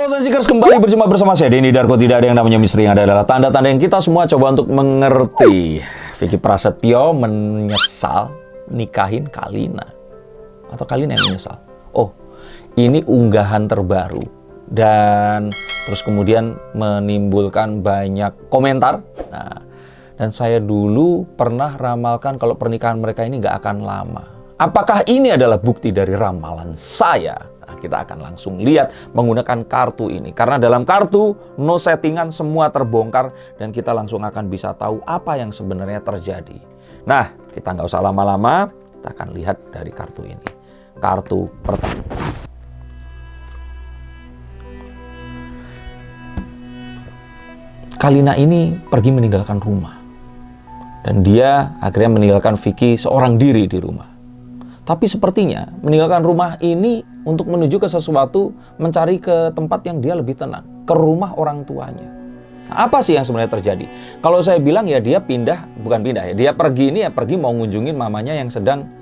Halo Sensikers, kembali berjumpa bersama saya Denny Darko. Tidak ada yang namanya misteri, yang ada adalah tanda-tanda yang kita semua coba untuk mengerti. Vicky Prasetyo menyesal nikahin Kalina. Atau Kalina yang menyesal? Oh, ini unggahan terbaru. Dan terus kemudian menimbulkan banyak komentar. Nah, dan saya dulu pernah ramalkan kalau pernikahan mereka ini nggak akan lama. Apakah ini adalah bukti dari ramalan saya? Nah, kita akan langsung lihat menggunakan kartu ini. Karena dalam kartu, no settingan, semua terbongkar. Dan kita langsung akan bisa tahu apa yang sebenarnya terjadi. Nah, kita nggak usah lama-lama. Kita akan lihat dari kartu ini. Kartu pertama. Kalina ini pergi meninggalkan rumah. Dan dia akhirnya meninggalkan Vicky seorang diri di rumah. Tapi sepertinya meninggalkan rumah ini untuk menuju ke sesuatu, mencari ke tempat yang dia lebih tenang. Ke rumah orang tuanya. Nah, apa sih yang sebenarnya terjadi? Kalau saya bilang ya dia pindah, bukan pindah ya. Dia pergi ini ya pergi mau ngunjungin mamanya yang sedang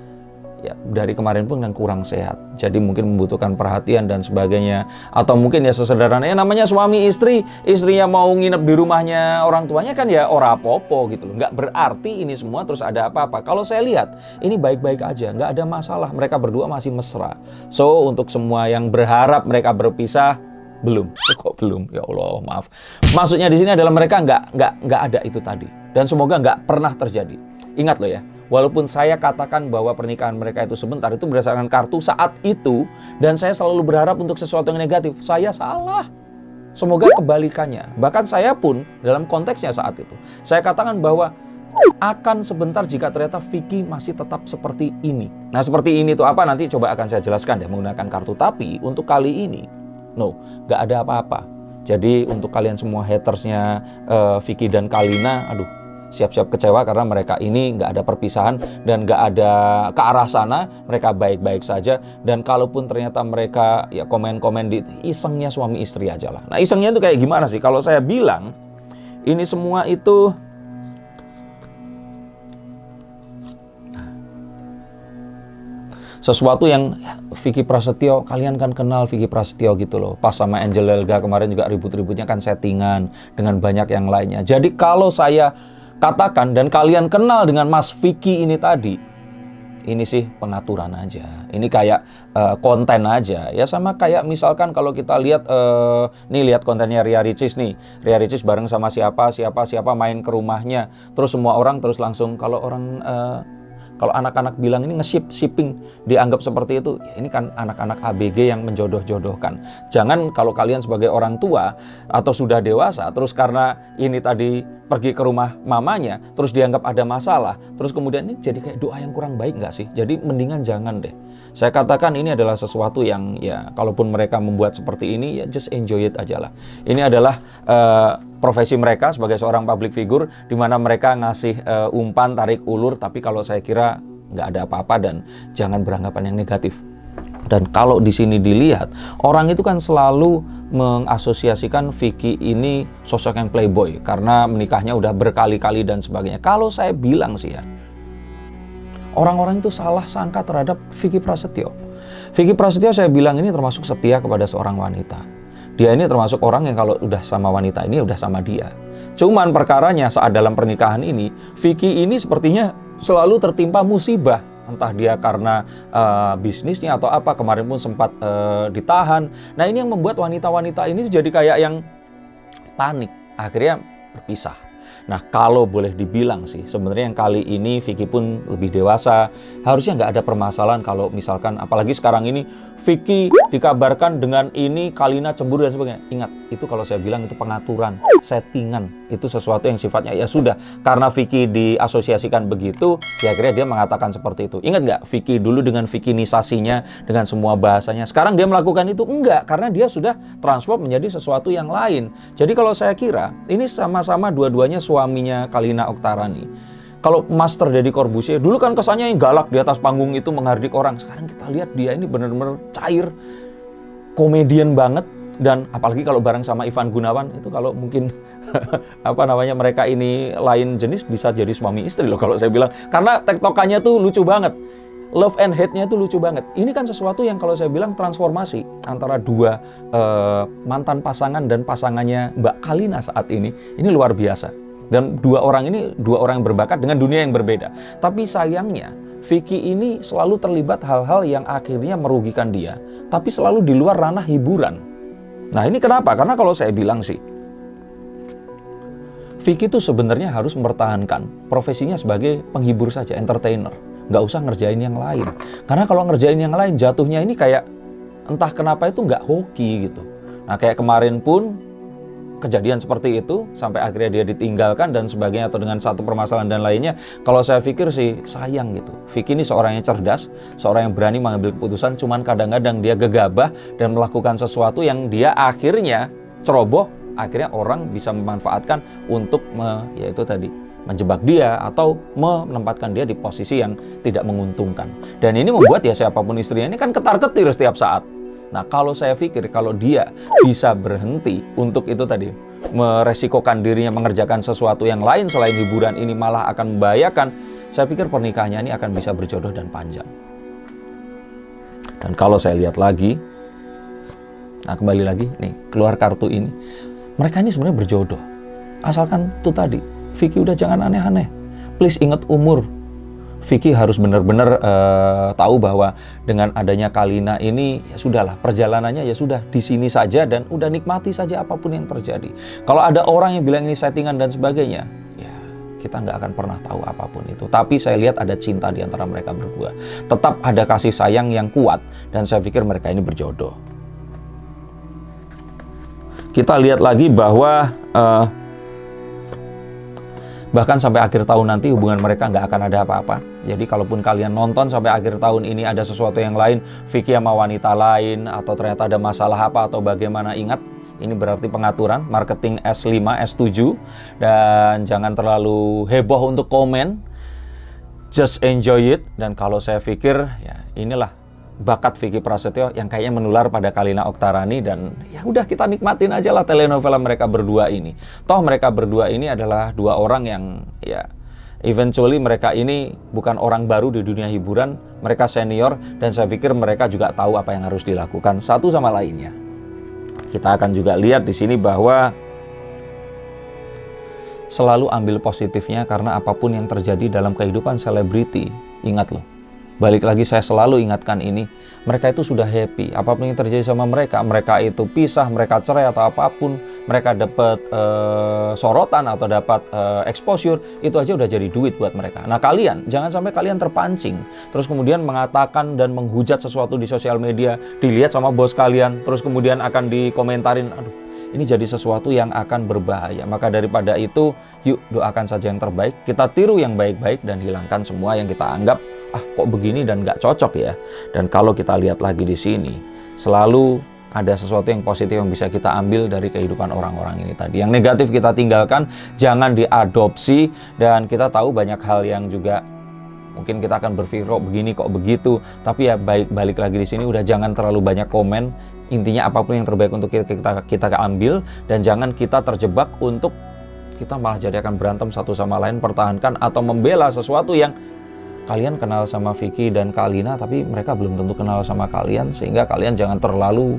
ya dari kemarin pun yang kurang sehat. Jadi mungkin membutuhkan perhatian dan sebagainya. Atau mungkin ya sesederhana namanya suami istri, istrinya mau nginep di rumahnya orang tuanya kan ya ora popo gitu loh. Nggak berarti ini semua terus ada apa-apa. Kalau saya lihat ini baik-baik aja, nggak ada masalah. Mereka berdua masih mesra. So untuk semua yang berharap mereka berpisah, belum. Kok belum? Ya Allah, maaf. Maksudnya di sini adalah mereka nggak ada itu tadi. Dan semoga nggak pernah terjadi. Ingat loh ya. Walaupun saya katakan bahwa pernikahan mereka itu sebentar, itu berdasarkan kartu saat itu. Dan saya selalu berharap untuk sesuatu yang negatif. Saya salah. Semoga kebalikannya. Bahkan saya pun dalam konteksnya saat itu. Saya katakan bahwa akan sebentar jika ternyata Vicky masih tetap seperti ini. Nah seperti ini tuh apa nanti coba akan saya jelaskan deh menggunakan kartu. Tapi untuk kali ini, no, gak ada apa-apa. Jadi untuk kalian semua hatersnya Vicky dan Kalina, aduh. Siap-siap kecewa karena mereka ini nggak ada perpisahan dan nggak ada ke arah sana, mereka baik-baik saja. Dan kalaupun ternyata mereka ya komen-komen di isengnya suami istri aja lah. Nah isengnya itu kayak gimana sih? Kalau saya bilang ini semua itu sesuatu yang Vicky Prasetyo, kalian kan kenal Vicky Prasetyo gitu loh. Pas sama Angel Elga kemarin juga ribut-ributnya kan settingan dengan banyak yang lainnya. Jadi kalau saya katakan dan kalian kenal dengan Mas Vicky ini tadi, ini sih pengaturan aja. Ini kayak konten aja. Ya sama kayak misalkan kalau kita lihat nih lihat kontennya Ria Ricis nih. Ria Ricis bareng sama siapa main ke rumahnya. Terus semua orang terus langsung kalau orang kalau anak-anak bilang ini nge-shipping dianggap seperti itu, ya ini kan anak-anak ABG yang menjodoh-jodohkan. Jangan kalau kalian sebagai orang tua atau sudah dewasa, terus karena ini tadi pergi ke rumah mamanya, terus dianggap ada masalah, terus kemudian ini jadi kayak doa yang kurang baik nggak sih? Jadi mendingan jangan deh. Saya katakan ini adalah sesuatu yang ya kalaupun mereka membuat seperti ini, ya just enjoy it aja lah. Ini adalah profesi mereka sebagai seorang public figure di mana mereka ngasih umpan tarik ulur, tapi kalau saya kira nggak ada apa-apa dan jangan beranggapan yang negatif. Dan kalau di sini dilihat orang itu kan selalu mengasosiasikan Vicky ini sosok yang playboy karena menikahnya udah berkali-kali dan sebagainya. Kalau saya bilang sih ya, orang-orang itu salah sangka terhadap Vicky Prasetyo. Vicky Prasetyo saya bilang ini termasuk setia kepada seorang wanita. Dia ini termasuk orang yang kalau udah sama wanita ini udah sama dia. Cuman perkaranya saat dalam pernikahan ini, Vicky ini sepertinya selalu tertimpa musibah. Entah dia karena bisnisnya atau apa, kemarin pun sempat ditahan. Nah ini yang membuat wanita-wanita ini jadi kayak yang panik. Akhirnya berpisah. Nah kalau boleh dibilang sih sebenarnya yang kali ini Vicky pun lebih dewasa. Harusnya nggak ada permasalahan kalau misalkan apalagi sekarang ini Vicky dikabarkan dengan ini Kalina cemburu dan sebagainya. Ingat itu kalau saya bilang itu pengaturan, settingan. Itu sesuatu yang sifatnya ya sudah. Karena Vicky diasosiasikan begitu ya akhirnya dia mengatakan seperti itu. Ingat nggak Vicky dulu dengan Vicky-nisasinya dengan semua bahasanya. Sekarang dia melakukan itu enggak karena dia sudah transform menjadi sesuatu yang lain. Jadi kalau saya kira ini sama-sama dua-duanya suaminya Kalina Oktarani. Kalau Master Deddy Corbuzier dulu kan kesannya yang galak di atas panggung itu menghardik orang. Sekarang kita lihat dia ini benar-benar cair, komedian banget. Dan apalagi kalau bareng sama Ivan Gunawan itu kalau mungkin apa namanya mereka ini lain jenis bisa jadi suami istri loh kalau saya bilang. Karena tektokannya tuh lucu banget. love and hate-nya itu lucu banget. Ini kan sesuatu yang kalau saya bilang transformasi antara dua mantan pasangan dan pasangannya Mbak Kalina saat ini luar biasa. Dan dua orang ini dua orang yang berbakat dengan dunia yang berbeda. Tapi sayangnya Vicky ini selalu terlibat hal-hal yang akhirnya merugikan dia, tapi selalu di luar ranah hiburan. Nah ini kenapa? Karena kalau saya bilang sih, Vicky itu sebenarnya harus mempertahankan profesinya sebagai penghibur saja, entertainer. Nggak usah ngerjain yang lain. Karena kalau ngerjain yang lain, jatuhnya ini kayak entah kenapa itu nggak hoki gitu. Nah kayak kemarin pun kejadian seperti itu, sampai akhirnya dia ditinggalkan dan sebagainya, atau dengan satu permasalahan dan lainnya. Kalau saya pikir sih sayang gitu. Vicky ini seorang yang cerdas, seorang yang berani mengambil keputusan, cuman kadang-kadang dia gegabah dan melakukan sesuatu yang dia akhirnya ceroboh. Akhirnya orang bisa memanfaatkan untuk yaitu tadi menjebak dia atau menempatkan dia di posisi yang tidak menguntungkan. Dan ini membuat ya siapapun istrinya ini kan ketar-ketir setiap saat. Nah kalau saya pikir kalau dia bisa berhenti untuk itu tadi, meresikokan dirinya mengerjakan sesuatu yang lain selain hiburan ini malah akan membahayakan, saya pikir pernikahannya ini akan bisa berjodoh dan panjang. Dan kalau saya lihat lagi, nah kembali lagi nih keluar kartu ini, mereka ini sebenarnya berjodoh. Asalkan itu tadi, Vicky udah jangan aneh-aneh. Please ingat umur. Vicky harus benar-benar tahu bahwa dengan adanya Kalina ini ya sudahlah, perjalanannya ya sudah di sini saja dan udah nikmati saja apapun yang terjadi. Kalau ada orang yang bilang ini settingan dan sebagainya, ya kita nggak akan pernah tahu apapun itu. Tapi saya lihat ada cinta di antara mereka berdua. Tetap ada kasih sayang yang kuat dan saya pikir mereka ini berjodoh. Kita lihat lagi bahwa bahkan sampai akhir tahun nanti hubungan mereka nggak akan ada apa-apa. Jadi kalaupun kalian nonton sampai akhir tahun ini ada sesuatu yang lain, Vicky sama wanita lain, atau ternyata ada masalah apa atau bagaimana, ingat, ini berarti pengaturan, marketing S5, S7. Dan jangan terlalu heboh untuk komen. Just enjoy it. Dan kalau saya pikir, ya inilah bakat Vicky Prasetyo yang kayaknya menular pada Kalina Oktarani, dan ya udah kita nikmatin aja lah telenovela mereka berdua ini. Toh mereka berdua ini adalah dua orang yang ya eventually mereka ini bukan orang baru di dunia hiburan, mereka senior dan saya pikir mereka juga tahu apa yang harus dilakukan satu sama lainnya. Kita akan juga lihat di sini bahwa selalu ambil positifnya karena apapun yang terjadi dalam kehidupan selebriti, ingat loh. Balik lagi saya selalu ingatkan ini, mereka itu sudah happy. Apapun yang terjadi sama mereka, mereka itu pisah, mereka cerai atau apapun, mereka dapat sorotan atau dapat exposure, itu aja udah jadi duit buat mereka. Nah kalian, jangan sampai kalian terpancing, terus kemudian mengatakan dan menghujat sesuatu di sosial media, dilihat sama bos kalian, terus kemudian akan dikomentarin, aduh ini jadi sesuatu yang akan berbahaya. Maka daripada itu, yuk doakan saja yang terbaik, kita tiru yang baik-baik dan hilangkan semua yang kita anggap kok begini dan nggak cocok ya. Dan kalau kita lihat lagi di sini, selalu ada sesuatu yang positif yang bisa kita ambil dari kehidupan orang-orang ini tadi. Yang negatif kita tinggalkan, jangan diadopsi. Dan kita tahu banyak hal yang juga mungkin kita akan berpikir kok begini kok begitu. Tapi ya balik lagi di sini udah jangan terlalu banyak komen. Intinya apapun yang terbaik untuk kita ambil, dan jangan kita terjebak untuk kita malah jadi akan berantem satu sama lain, pertahankan atau membela sesuatu yang kalian kenal sama Vicky dan Kalina, tapi mereka belum tentu kenal sama kalian, sehingga kalian jangan terlalu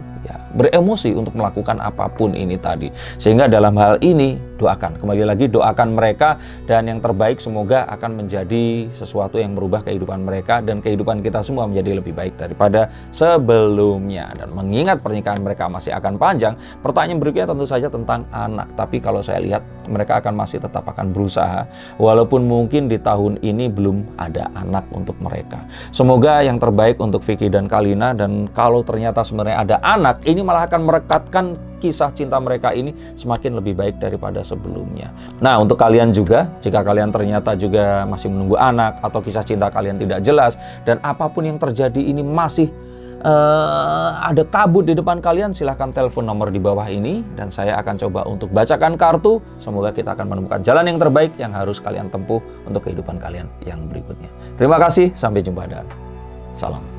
beremosi untuk melakukan apapun ini tadi. Sehingga dalam hal ini doakan, kembali lagi doakan mereka, dan yang terbaik semoga akan menjadi sesuatu yang merubah kehidupan mereka dan kehidupan kita semua menjadi lebih baik daripada sebelumnya. Dan mengingat pernikahan mereka masih akan panjang, pertanyaan berikutnya tentu saja tentang anak. Tapi kalau saya lihat mereka akan masih tetap akan berusaha, walaupun mungkin di tahun ini belum ada anak untuk mereka. Semoga yang terbaik untuk Vicky dan Kalina, dan kalau ternyata sebenarnya ada anak, ini malah akan merekatkan kisah cinta mereka ini semakin lebih baik daripada sebelumnya. Nah, untuk kalian juga, jika kalian ternyata juga masih menunggu anak atau kisah cinta kalian tidak jelas dan apapun yang terjadi ini masih ada kabut di depan kalian, silahkan telepon nomor di bawah ini dan saya akan coba untuk bacakan kartu. Semoga kita akan menemukan jalan yang terbaik yang harus kalian tempuh untuk kehidupan kalian yang berikutnya. Terima kasih, sampai jumpa dan salam.